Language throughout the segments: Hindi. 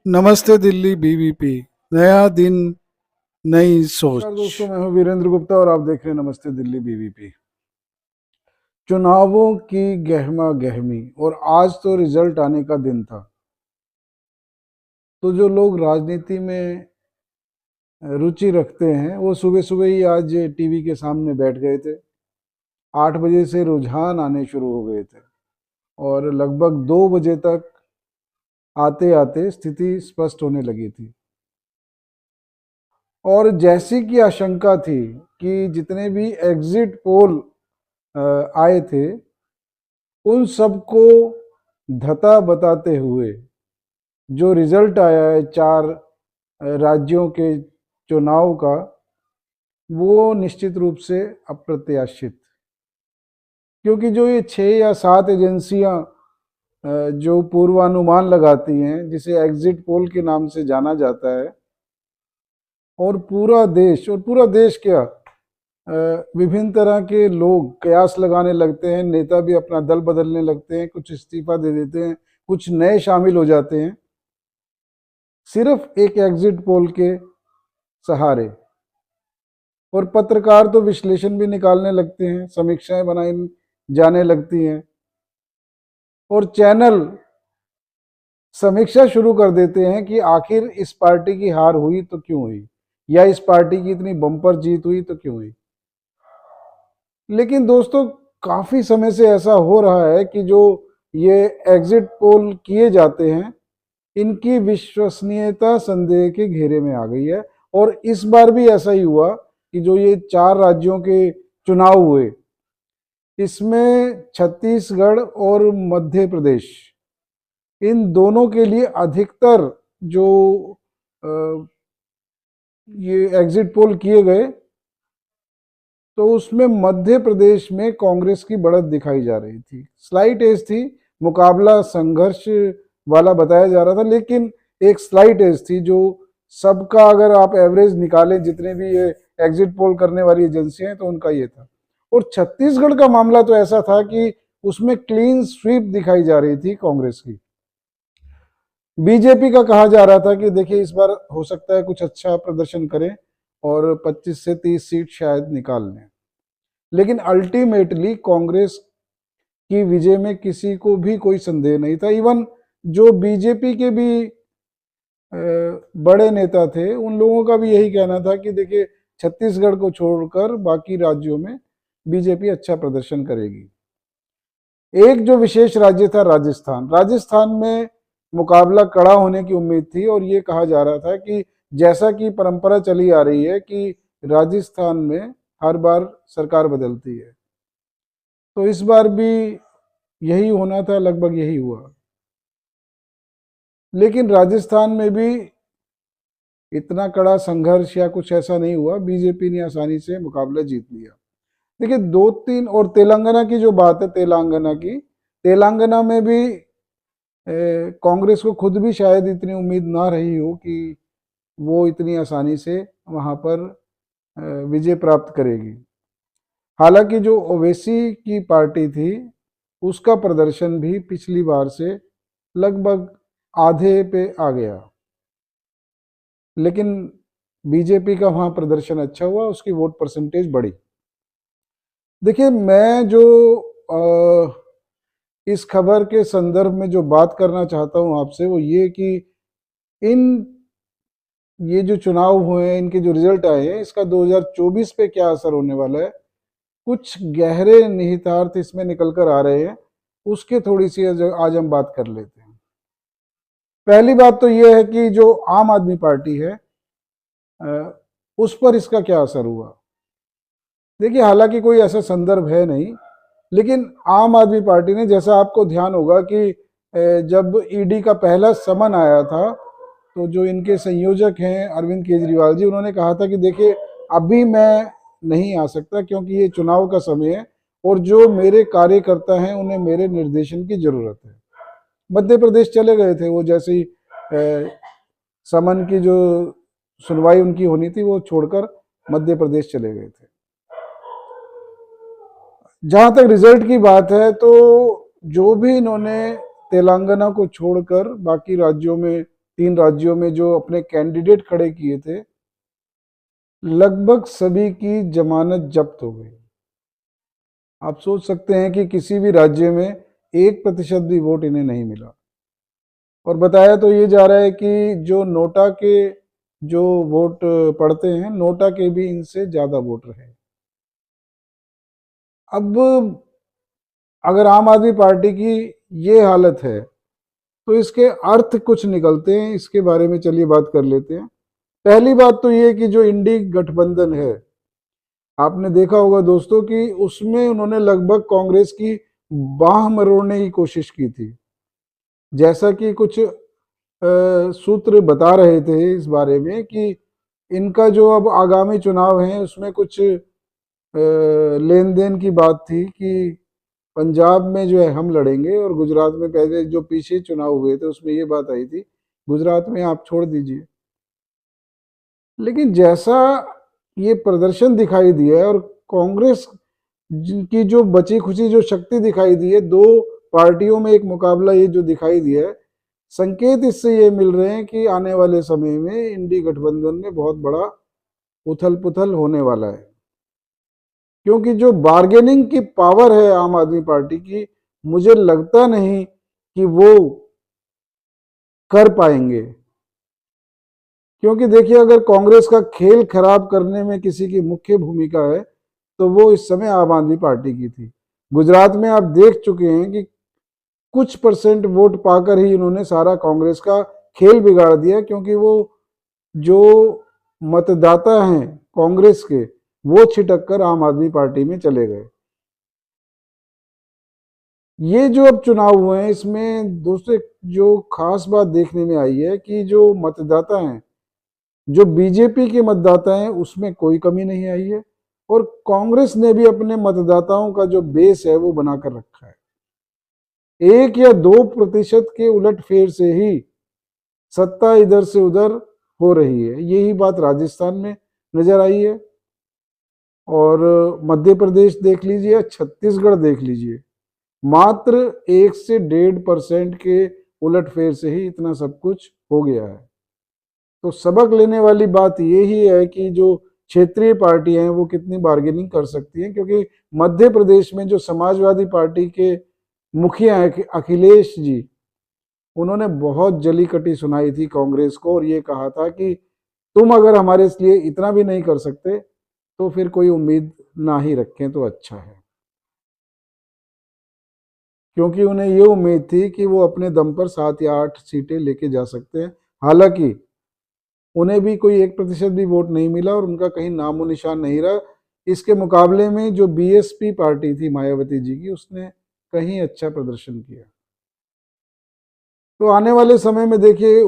नमस्ते दिल्ली बीवीपी। नया दिन, नई सोच। नमस्कार दोस्तों, मैं हूं वीरेंद्र गुप्ता और आप देख रहे हैं नमस्ते दिल्ली बीवीपी। चुनावों की गहमा गहमी और आज तो रिजल्ट आने का दिन था। तो जो लोग राजनीति में रुचि रखते हैं वो सुबह सुबह ही आज टीवी के सामने बैठ गए थे। 8 बजे से रुझान आने शुरू हो गए थे और लगभग 2 बजे तक आते आते स्थिति स्पष्ट होने लगी थी। और जैसी की आशंका थी कि जितने भी एग्जिट पोल आए थे उन सबको धता बताते हुए जो रिजल्ट आया है 4 राज्यों के चुनाव का, वो निश्चित रूप से अप्रत्याशित। क्योंकि जो ये 6 या 7 एजेंसियां जो पूर्वानुमान लगाती हैं, जिसे एग्जिट पोल के नाम से जाना जाता है, और पूरा देश क्या, विभिन्न तरह के लोग कयास लगाने लगते हैं, नेता भी अपना दल बदलने लगते हैं, कुछ इस्तीफा दे देते हैं, कुछ नए शामिल हो जाते हैं, सिर्फ एक एग्जिट पोल के सहारे। और पत्रकार तो विश्लेषण भी निकालने लगते हैं, समीक्षाएं बनाई जाने लगती हैं, और चैनल समीक्षा शुरू कर देते हैं कि आखिर इस पार्टी की हार हुई तो क्यों हुई, या इस पार्टी की इतनी बम्पर जीत हुई तो क्यों हुई। लेकिन दोस्तों, काफी समय से ऐसा हो रहा है कि जो ये एग्जिट पोल किए जाते हैं, इनकी विश्वसनीयता संदेह के घेरे में आ गई है। और इस बार भी ऐसा ही हुआ कि जो ये 4 राज्यों के चुनाव हुए, इसमें छत्तीसगढ़ और मध्य प्रदेश, इन दोनों के लिए अधिकतर जो ये एग्जिट पोल किए गए, तो उसमें मध्य प्रदेश में कांग्रेस की बढ़त दिखाई जा रही थी। स्लाइट एज थी, मुकाबला संघर्ष वाला बताया जा रहा था, लेकिन एक स्लाइट एज थी जो सबका, अगर आप एवरेज निकालें जितने भी ये एग्जिट पोल करने वाली एजेंसियां हैं, तो उनका ये था। और छत्तीसगढ़ का मामला तो ऐसा था कि उसमें क्लीन स्वीप दिखाई जा रही थी कांग्रेस की। बीजेपी का कहा जा रहा था कि देखिए इस बार हो सकता है कुछ अच्छा प्रदर्शन करें और 25 से 30 सीट शायद निकाल लें। लेकिन अल्टीमेटली कांग्रेस की विजय में किसी को भी कोई संदेह नहीं था। इवन जो बीजेपी के भी बड़े नेता थे, उन लोगों का भी यही कहना था कि देखिए छत्तीसगढ़ को छोड़कर बाकी राज्यों में बीजेपी अच्छा प्रदर्शन करेगी। एक जो विशेष राज्य था राजस्थान, राजस्थान में मुकाबला कड़ा होने की उम्मीद थी, और ये कहा जा रहा था कि जैसा कि परंपरा चली आ रही है कि राजस्थान में हर बार सरकार बदलती है, तो इस बार भी यही होना था, लगभग यही हुआ। लेकिन राजस्थान में भी इतना कड़ा संघर्ष या कुछ ऐसा नहीं हुआ, बीजेपी ने आसानी से मुकाबला जीत लिया। देखिए 2-3, और तेलंगाना की जो बात है, तेलंगाना में भी कांग्रेस को खुद भी शायद इतनी उम्मीद ना रही हो कि वो इतनी आसानी से वहां पर विजय प्राप्त करेगी। हालांकि जो ओवैसी की पार्टी थी, उसका प्रदर्शन भी पिछली बार से लगभग आधे पे आ गया, लेकिन बीजेपी का वहां प्रदर्शन अच्छा हुआ, उसकी वोट परसेंटेज बढ़ी। देखिए, मैं जो इस खबर के संदर्भ में जो बात करना चाहता हूं आपसे, वो ये कि इन ये जो चुनाव हुए हैं, इनके जो रिजल्ट आए हैं, इसका 2024 पे क्या असर होने वाला है, कुछ गहरे निहितार्थ इसमें निकल कर आ रहे हैं। उसके थोड़ी सी आज हम बात कर लेते हैं। पहली बात तो यह है कि जो आम आदमी पार्टी है, उस पर इसका क्या असर हुआ। देखिए, हालांकि कोई ऐसा संदर्भ है नहीं, लेकिन आम आदमी पार्टी ने, जैसा आपको ध्यान होगा कि जब ईडी का पहला समन आया था, तो जो इनके संयोजक हैं अरविंद केजरीवाल जी, उन्होंने कहा था कि देखिए अभी मैं नहीं आ सकता क्योंकि ये चुनाव का समय है और जो मेरे कार्यकर्ता हैं उन्हें मेरे निर्देशन की जरूरत है। मध्य प्रदेश चले गए थे वो, जैसे ही समन की जो सुनवाई उनकी होनी थी, वो छोड़कर मध्य प्रदेश चले गए थे। जहां तक रिजल्ट की बात है, तो जो भी इन्होंने तेलंगाना को छोड़कर बाकी राज्यों में 3 राज्यों में जो अपने कैंडिडेट खड़े किए थे, लगभग सभी की जमानत जब्त हो गई। आप सोच सकते हैं कि किसी भी राज्य में 1% भी वोट इन्हें नहीं मिला। और बताया तो ये जा रहा है कि जो नोटा के जो वोट पड़ते हैं, नोटा के भी इनसे ज्यादा वोट रहे। अब अगर आम आदमी पार्टी की ये हालत है तो इसके अर्थ कुछ निकलते हैं, इसके बारे में चलिए बात कर लेते हैं। पहली बात तो ये कि जो इंडी गठबंधन है, आपने देखा होगा दोस्तों कि उसमें उन्होंने लगभग कांग्रेस की बाह मरोड़ने की कोशिश की थी। जैसा कि कुछ सूत्र बता रहे थे इस बारे में कि इनका जो अब आगामी चुनाव है उसमें कुछ लेन देन की बात थी कि पंजाब में जो है हम लड़ेंगे और गुजरात में पहले जो पीछे चुनाव हुए थे उसमें ये बात आई थी गुजरात में आप छोड़ दीजिए। लेकिन जैसा ये प्रदर्शन दिखाई दिया है और कांग्रेस की जो बची खुची जो शक्ति दिखाई दी है, दो पार्टियों में एक मुकाबला ये जो दिखाई दिया है, संकेत इससे ये मिल रहे हैं कि आने वाले समय में इंडी गठबंधन में बहुत बड़ा उथल पुथल होने वाला है। क्योंकि जो बार्गेनिंग की पावर है आम आदमी पार्टी की, मुझे लगता नहीं कि वो कर पाएंगे। क्योंकि देखिए, अगर कांग्रेस का खेल खराब करने में किसी की मुख्य भूमिका है तो वो इस समय आम आदमी पार्टी की थी। गुजरात में आप देख चुके हैं कि कुछ परसेंट वोट पाकर ही इन्होंने सारा कांग्रेस का खेल बिगाड़ दिया, क्योंकि वो जो मतदाता हैं कांग्रेस के वो छिटक कर आम आदमी पार्टी में चले गए। ये जो अब चुनाव हुए हैं इसमें दोस्तों जो खास बात देखने में आई है कि जो मतदाता हैं, जो बीजेपी के मतदाता हैं, उसमें कोई कमी नहीं आई है और कांग्रेस ने भी अपने मतदाताओं का जो बेस है वो बनाकर रखा है। 1 या 2% के उलटफेर से ही सत्ता इधर से उधर हो रही है। यही बात राजस्थान में नजर आई है और मध्य प्रदेश देख लीजिए, छत्तीसगढ़ देख लीजिए, मात्र 1 से 1.5% के उलटफेर से ही इतना सब कुछ हो गया है। तो सबक लेने वाली बात यही है कि जो क्षेत्रीय पार्टियां हैं वो कितनी बार्गेनिंग कर सकती हैं, क्योंकि मध्य प्रदेश में जो समाजवादी पार्टी के मुखिया हैं अखिलेश जी, उन्होंने बहुत जली कटी सुनाई थी कांग्रेस को और ये कहा था कि तुम अगर हमारे लिए इतना भी नहीं कर सकते तो फिर कोई उम्मीद ना ही रखें तो अच्छा है। क्योंकि उन्हें ये उम्मीद थी कि वो अपने दम पर 7 या 8 सीटें लेके जा सकते हैं। हालांकि उन्हें भी कोई 1% भी वोट नहीं मिला और उनका कहीं नामो निशान नहीं रहा। इसके मुकाबले में जो बीएसपी पार्टी थी मायावती जी की, उसने कहीं अच्छा प्रदर्शन किया। तो आने वाले समय में देखिए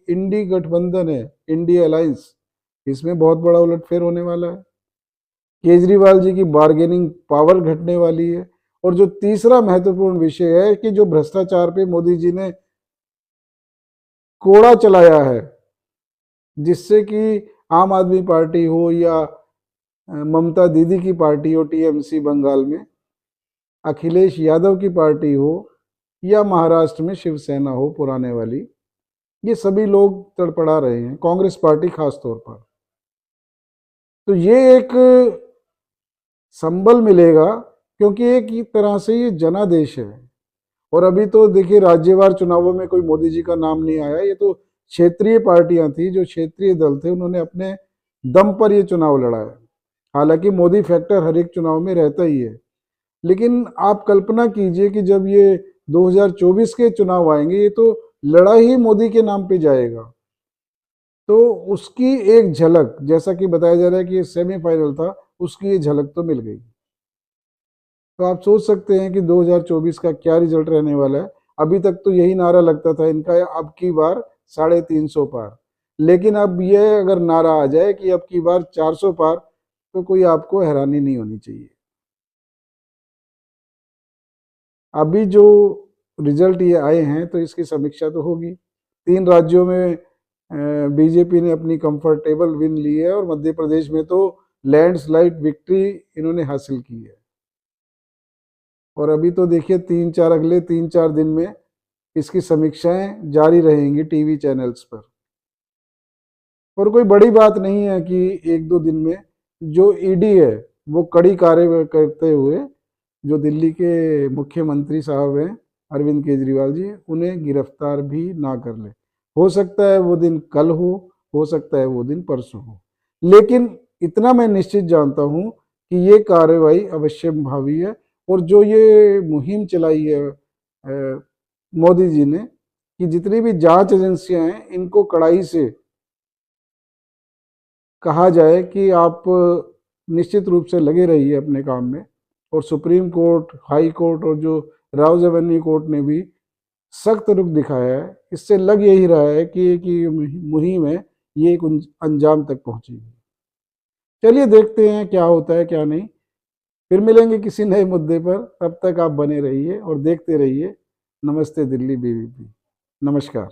इंडी गठबंधन है, इंडी अलायंस, इसमें बहुत बड़ा उलटफेर होने वाला है। केजरीवाल जी की बार्गेनिंग पावर घटने वाली है। और जो तीसरा महत्वपूर्ण विषय है कि जो भ्रष्टाचार पे मोदी जी ने कोड़ा चलाया है, जिससे कि आम आदमी पार्टी हो या ममता दीदी की पार्टी हो टीएमसी बंगाल में, अखिलेश यादव की पार्टी हो या महाराष्ट्र में शिवसेना हो पुराने वाली, ये सभी लोग तड़पड़ा रहे हैं, कांग्रेस पार्टी खास तौर पर। तो ये एक संबल मिलेगा, क्योंकि एक तरह से ये जनादेश है। और अभी तो देखिए राज्यवार चुनावों में कोई मोदी जी का नाम नहीं आया, ये तो क्षेत्रीय पार्टियां थी, जो क्षेत्रीय दल थे, उन्होंने अपने दम पर ये चुनाव लड़ा है। हालांकि मोदी फैक्टर हर एक चुनाव में रहता ही है, लेकिन आप कल्पना कीजिए कि जब ये 2024 के चुनाव आएंगे, ये तो लड़ा ही मोदी के नाम पे जाएगा। तो उसकी एक झलक, जैसा कि बताया जा रहा है कि ये सेमीफाइनल था, उसकी ये झलक तो मिल गई। तो आप सोच सकते हैं कि 2024 का क्या रिजल्ट रहने वाला है। अभी तक तो यही नारा लगता था इनका, अब की बार 350 पार। लेकिन अब यह अगर नारा आ जाए कि अब की बार 400 पार, तो कोई आपको हैरानी नहीं होनी चाहिए। अभी जो रिजल्ट ये आए हैं तो इसकी समीक्षा तो होगी। 3 राज्यों में बीजेपी ने अपनी कंफर्टेबल विन ली है और मध्य प्रदेश में तो लैंडस्लाइड विक्ट्री इन्होंने हासिल की है। और अभी तो देखिए अगले 3-4 दिन में इसकी समीक्षाएं जारी रहेंगी टीवी चैनल्स पर। और कोई बड़ी बात नहीं है कि एक दो दिन में जो ईडी है वो कड़ी कार्रवाई करते हुए जो दिल्ली के मुख्यमंत्री साहब हैं अरविंद केजरीवाल जी, उन्हें गिरफ्तार भी ना कर ले। हो सकता है वो दिन कल हो सकता है वो दिन परसों हो, लेकिन इतना मैं निश्चित जानता हूं कि ये कार्रवाई अवश्यंभावी है। और जो ये मुहिम चलाई है मोदी जी ने कि जितनी भी जांच एजेंसियां हैं इनको कड़ाई से कहा जाए कि आप निश्चित रूप से लगे रहिए अपने काम में। और सुप्रीम कोर्ट, हाई कोर्ट और जो राउज एवेन्यू कोर्ट ने भी सख्त रुख दिखाया है। इससे लग यही रहा है कि मुहिम है ये एक अंजाम तक पहुंचेगी। चलिए देखते हैं क्या होता है क्या नहीं। फिर मिलेंगे किसी नए मुद्दे पर, तब तक आप बने रहिए और देखते रहिए नमस्ते दिल्ली बीबीपी। नमस्कार।